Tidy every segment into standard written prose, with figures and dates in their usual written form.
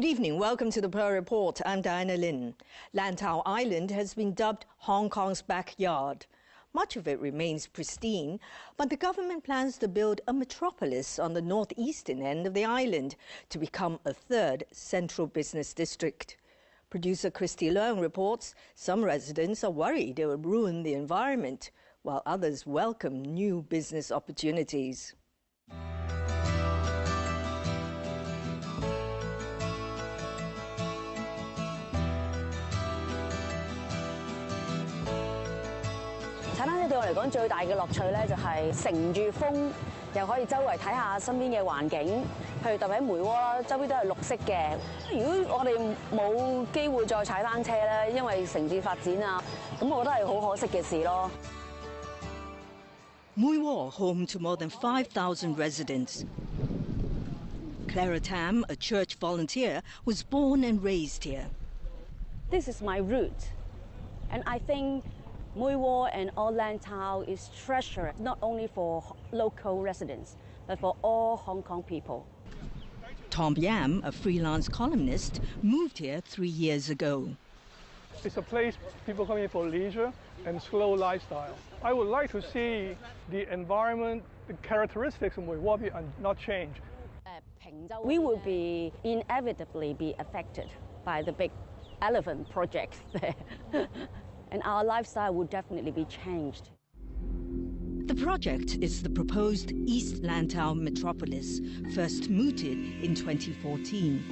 Good evening. Welcome to the Pearl Report. I'm Diana Lin. Lantau Island has been dubbed Hong Kong's backyard. Much of it remains pristine, but the government plans to build a metropolis on the northeastern end of the island to become a third central business district. Producer Christy Leung reports some residents are worried it will ruin the environment, while others welcome new business opportunities. Mui Wo, home to more than 5,000 residents. Clara Tam, a church volunteer, was born and raised here. This is my root, and I think Mui Wo and all Lantau is treasure not only for local residents, but for all Hong Kong people. Tom Yam, a freelance columnist, moved here 3 years ago. It's a place people come in for leisure and slow lifestyle. I would like to see the environment, the characteristics of Mui Wo not change. We will be inevitably be affected by the big elephant project there. And our lifestyle will definitely be changed. The project is the proposed East Lantau metropolis, first mooted in 2014.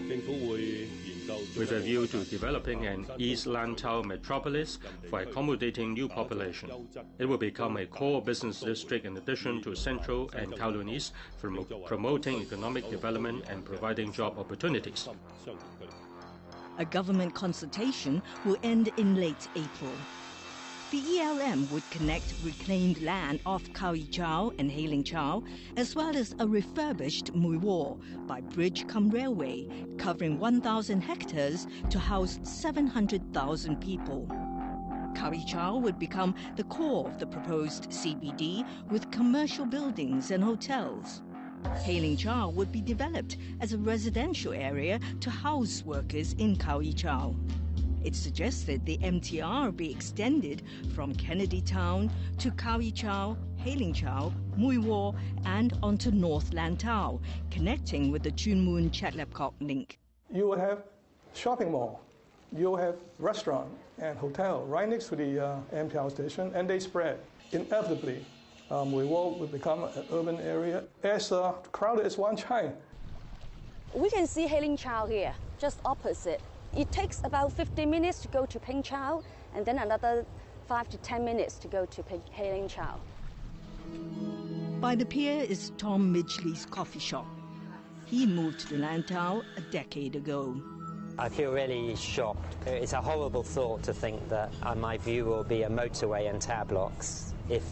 With a view to developing an East Lantau metropolis for accommodating new population. It will become a core business district in addition to Central and Kowloon East for promoting economic development and providing job opportunities. A government consultation will end in late April. The ELM would connect reclaimed land off Kau Yi Chau and Hei Ling Chau, as well as a refurbished Mui Wo by bridge cum railway, covering 1,000 hectares to house 700,000 people. Kau Yi Chau would become the core of the proposed CBD with commercial buildings and hotels. Hei Ling Chau would be developed as a residential area to house workers in Kau Yi Chau. It's suggested the MTR be extended from Kennedy Town to Kau Yi Chau, Hei Ling Chau, Mui Wo, and onto North Lantau, connecting with the Chun Mun Chatlapkok link. You will have shopping mall, you will have restaurant and hotel right next to the MTR station, and they spread. Inevitably, Mui Wo will become an urban area as crowded as Wan Chai. We can see Hei Ling Chau here, just opposite. It takes about 15 minutes to go to Ping Chau, and then another 5 to 10 minutes to go to Hei Ling Chau. By the pier is Tom Midgley's coffee shop. He moved to Lantau a decade ago. I feel really shocked. It's a horrible thought to think that my view will be a motorway and tower blocks if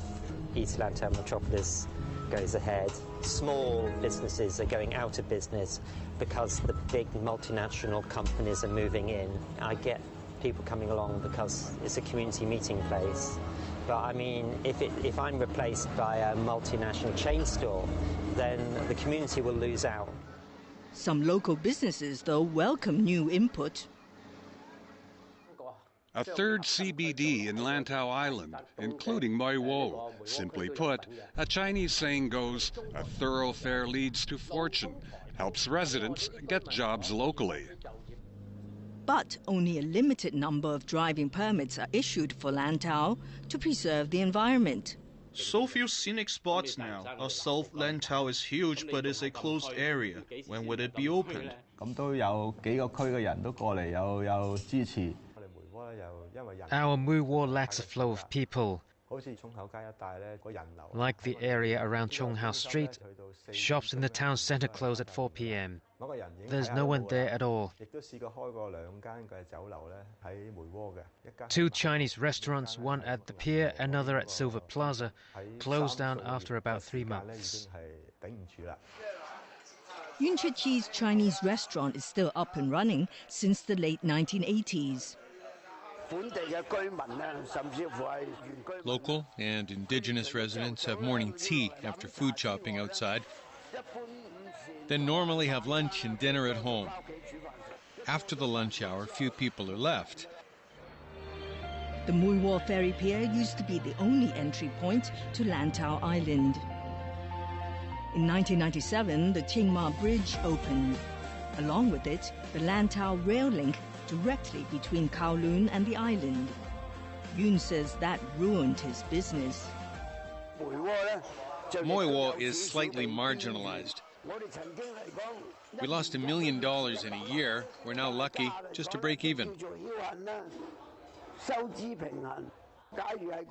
East Lantau Metropolis goes ahead. Small businesses are going out of business because the big multinational companies are moving in. I get people coming along because it's a community meeting place. But I mean, if I'm replaced by a multinational chain store, then the community will lose out. Some local businesses, though, welcome new input. A third CBD in Lantau Island, including Mui Wo. Simply put, a Chinese saying goes, a thoroughfare leads to fortune, helps residents get jobs locally. But only a limited number of driving permits are issued for Lantau to preserve the environment. So few scenic spots now. Our South Lantau is huge, but it's a closed area. When would it be opened? Our Mui Wo lacks a flow of people. Like the area around Chung Hau Street, shops in the town centre close at 4 p.m. There's no one there at all. 2 Chinese restaurants, one at the pier, another at Silver Plaza, closed down after about 3 months. Yun Chi Chi's Chinese restaurant is still up and running since the late 1980s. Local and indigenous residents have morning tea after food shopping outside, then normally have lunch and dinner at home. After the lunch hour, few people are left. The Mui Wo ferry pier used to be the only entry point to Lantau Island. In 1997, the Qingma Bridge opened. Along with it, the Lantau rail link directly between Kowloon and the island. Yun says that ruined his business. Mui Wo is slightly marginalized. We lost $1 million in a year. We're now lucky just to break even.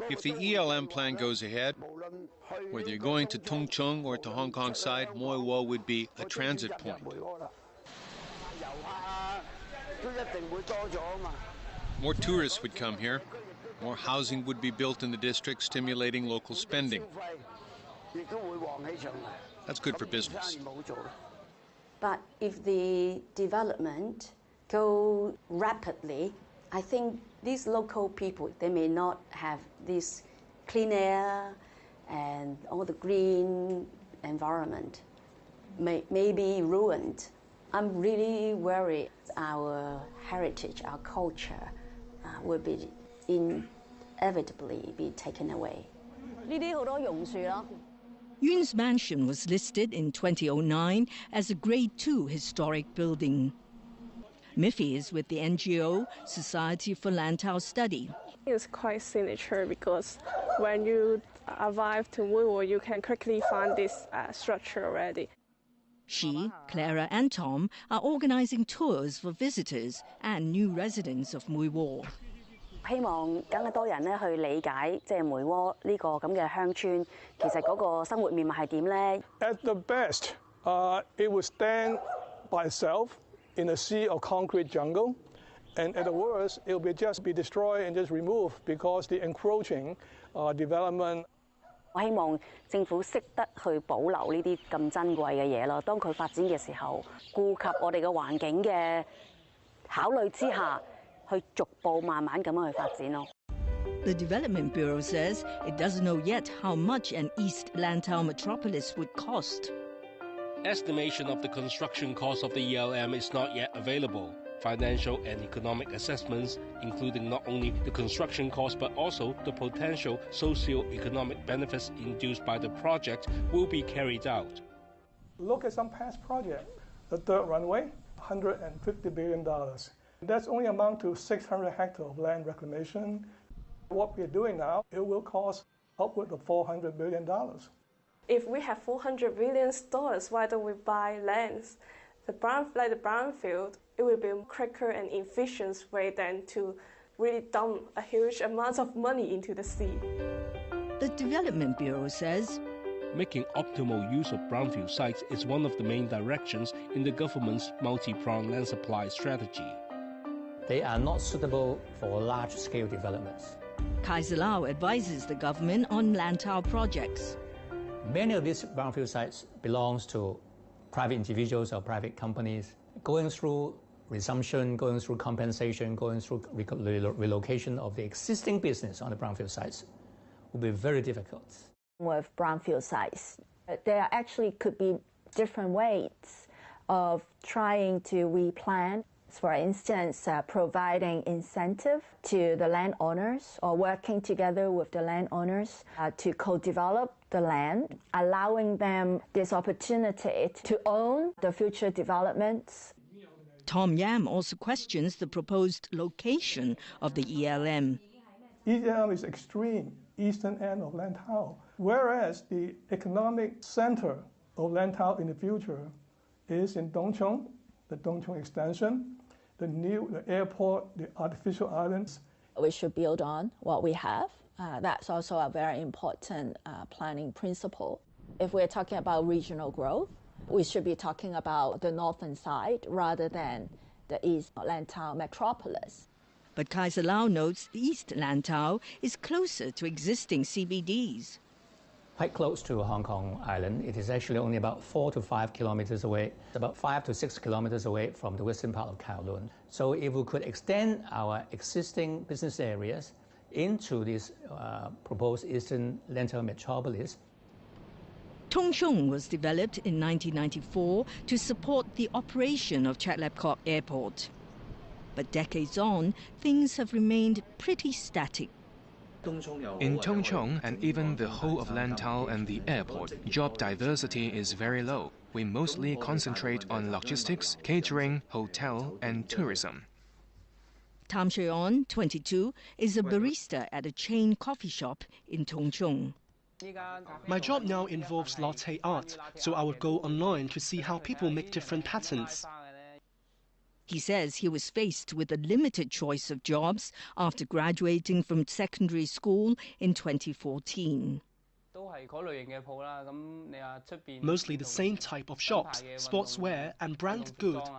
If the ELM plan goes ahead, whether you're going to Tung Chung or to Hong Kong side, Mui Wo would be a transit point. More tourists would come here. More housing would be built in the district, stimulating local spending. That's good for business. But if the development go rapidly, I think these local people, they may not have this clean air and all the green environment may be ruined. I'm really worried our heritage, our culture will be inevitably be taken away. Yun's mansion was listed in 2009 as a Grade 2 historic building. Miffy is with the NGO Society for Lantau Study. It's quite signature because when you arrive to Mui Wo, you can quickly find this structure already. She, Clara and Tom are organizing tours for visitors and new residents of Mui Wo. 希望更加多人咧去理解，即係梅窩呢個咁嘅鄉村，其實嗰個生活面貌係點咧 At the best, it would stand by itself in a sea of concrete jungle, and at the worst, it will just be destroyed and just removed because the encroaching development. 我希望政府識得去保留呢啲咁珍貴嘅嘢咯。當佢發展嘅時候，顧及我哋嘅環境嘅考慮之下。 去逐步慢慢咁樣去發展咯。The Development Bureau says it doesn't know yet how much an East Lantau metropolis would cost. Estimation of the construction cost of the ELM is not yet available. Financial and economic assessments, including not only the construction cost but also the potential socio-economic benefits induced by the project, will be carried out. Look at some past projects. The third runway, $150 billion. That's only amount to 600 hectares of land reclamation. What we're doing now, it will cost upward of $400 billion. If we have $400 billion, why don't we buy lands? Like the brownfield, it will be a quicker and efficient way than to really dump a huge amount of money into the sea. The Development Bureau says making optimal use of brownfield sites is one of the main directions in the government's multi-pronged land supply strategy. They are not suitable for large-scale developments. Kaiser Lau advises the government on Lantau projects. Many of these brownfield sites belong to private individuals or private companies. Going through resumption, going through compensation, going through relocation of the existing business on the brownfield sites will be very difficult. With brownfield sites, there actually could be different ways of trying to replan. For instance, providing incentive to the landowners or working together with the landowners to co-develop the land, allowing them this opportunity to own the future developments. Tom Yam also questions the proposed location of the ELM. ELM is extreme eastern end of Lantau, whereas the economic center of Lantau in the future is in Dongchong, the Dongchong extension, the airport, the artificial islands. We should build on what we have. That's also a very important planning principle. If we're talking about regional growth, we should be talking about the northern side rather than the East Lantau metropolis. But Kaiser Lau notes East Lantau is closer to existing CBDs. Quite close to Hong Kong Island. It is actually only about 4 to 5 kilometers away, about 5 to 6 kilometers away from the western part of Kowloon. So if we could extend our existing business areas into this proposed Eastern Lantau metropolis. Tung Chung was developed in 1994 to support the operation of Chatlapkop Airport. But decades on, things have remained pretty static. In Tongchong and even the whole of Lantau and the airport, job diversity is very low. We mostly concentrate on logistics, catering, hotel and tourism. Tam Sheon, 22, is a barista at a chain coffee shop in Tongchong. My job now involves latte art, so I would go online to see how people make different patterns. He says he was faced with a limited choice of jobs after graduating from secondary school in 2014. Mostly the same type of shops, sportswear and branded goods.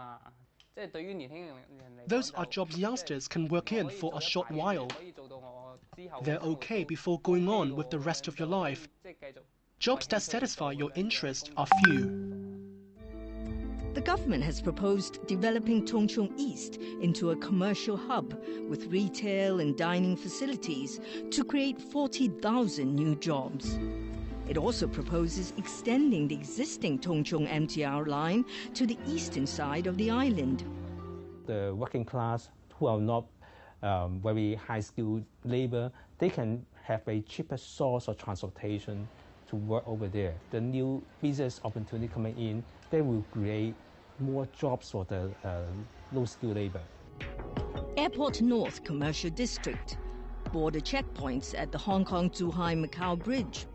Those are jobs youngsters can work in for a short while. They're okay before going on with the rest of your life. Jobs that satisfy your interest are few. The government has proposed developing Tongchong East into a commercial hub with retail and dining facilities to create 40,000 new jobs. It also proposes extending the existing Tongchong MTR line to the eastern side of the island. The working class who are not very high-skilled labor, they can have a cheaper source of transportation to work over there. The new business opportunity coming in, they will create more jobs for the low-skilled labor. Airport North Commercial District, border checkpoints at the Hong Kong-Zhuhai-Macau Bridge,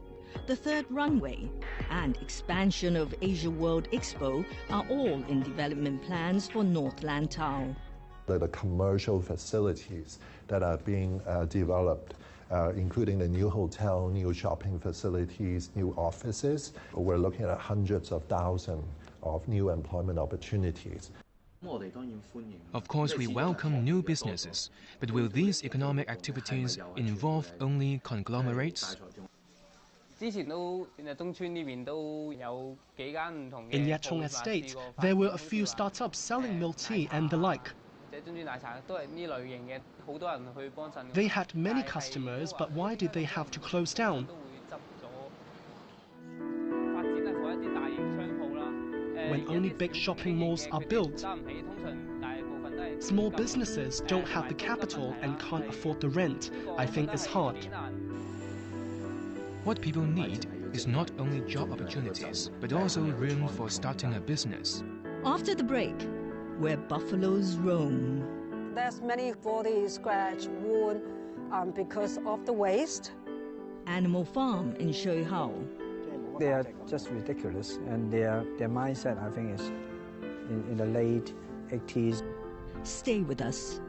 the third runway, and expansion of Asia World Expo are all in development plans for North Lantau. The commercial facilities that are being developed, including the new hotel, new shopping facilities, new offices, we're looking at hundreds of thousands of new employment opportunities. Of course, we welcome new businesses, but will these economic activities involve only conglomerates? In Yachong Estate, there were a few startups selling milk tea and the like. They had many customers, but why did they have to close down? When only big shopping malls are built, small businesses don't have the capital and can't afford the rent. I think it's hard. What people need is not only job opportunities, but also room for starting a business. After the break, where buffaloes roam. There's many body scratch, wound because of the waste. Animal Farm in Shuihao. They are just ridiculous, and their mindset, I think, is in the late 80s. Stay with us.